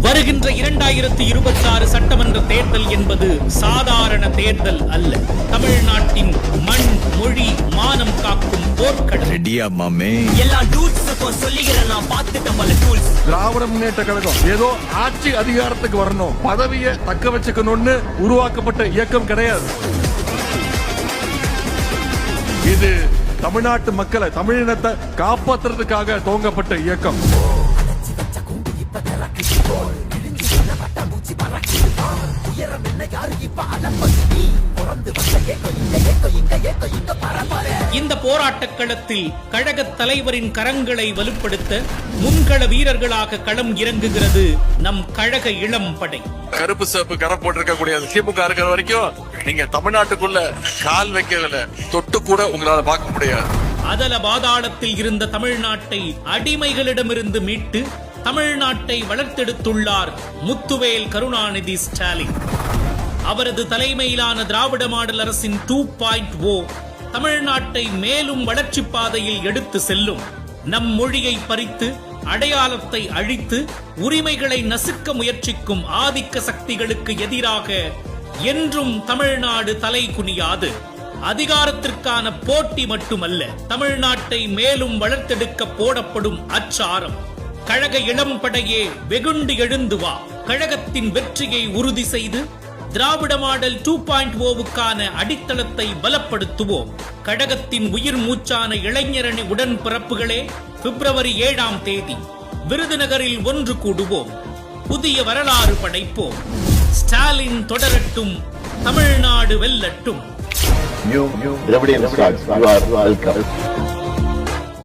வருகின்ற 2026 சட்டமன்ற தேர்தல் என்பது சாதாரண தேர்தல் அல்ல. தமிழ்நாட்டின் மண், மொழி, மானம் காக்கும் போர்க்களம். ரெடியா மாமே? எல்லா டூல்ஸுக்கும் சொல்லிக்கிறேன், நான் பார்த்துட்டேன் பல டூல்ஸ். திராவிட முன்னேற்ற கழகம் ஏதோ ஆட்சி அதிகாரத்துக்கு வரணும், பதவியை தக்க வச்சுக்கணும்னு உருவாக்கப்பட்ட இயக்கம் கிடையாது. இது தமிழ்நாட்டு மக்களை, தமிழினத்தை காப்பாற்றுறதுக்காக துவங்கப்பட்ட இயக்கம். இந்த போராட்டக் களத்தில் கழக தலைவரின் கரங்களை வலுப்படுத்த முன்கள வீரர்களாக களம் இறங்குகிறது நம் கழக இளம் படை. கருப்பு சிவப்பு கரை போட்டிருக்க கூடிய திமுக இருக்கிற வரைக்கும் நீங்க தமிழ்நாட்டுக்குள்ள கால் வைக்கல, தொட்டு கூட உங்களால பார்க்க முடியாது. அதல பாதாளத்தில் இருந்த தமிழ்நாட்டை அடிமைகளிடமிருந்து மீட்டு தமிழ்நாட்டை வளர்த்தெடுத்துள்ளார் முத்துவேல் கருணாநிதி ஸ்டாலின். அவரது தலைமையிலான திராவிட மாடல் அரசின் 2.0 தமிழ்நாட்டை மேலும் வளர்ச்சி பாதையில் எடுத்து செல்லும். நம் மொழியை பறித்து, அடையாளத்தை அழித்து, உரிமைகளை நசுக்க முயற்சிக்கும் ஆதிக்க சக்திகளுக்கு எதிராக என்றும் தமிழ்நாடு தலை குனியாது. அதிகாரத்திற்கான போட்டி மட்டுமல்ல, தமிழ்நாட்டை மேலும் வளர்த்தெடுக்க போடப்படும் அச்சாரம். கழக இளம் படையே வெகுண்டு எழுந்து வா. கழகத்தின் வெற்றியை உறுதி செய்து திராவிட மாடல் 2.0வுக்கான அடித்தளத்தை பலப்படுத்துவோம். கழகத்தின் உயிர் மூச்சான இளைஞரணி உடன்பிறப்புகளே, பிப்ரவரி 7ஆம் தேதி விருதுநகரில் ஒன்று கூடுவோம். புதிய வரலாறு படைப்போம். ஸ்டாலின் தொடரட்டும், தமிழ்நாடு வெல்லட்டும். New Dravidian Stars, you are welcome.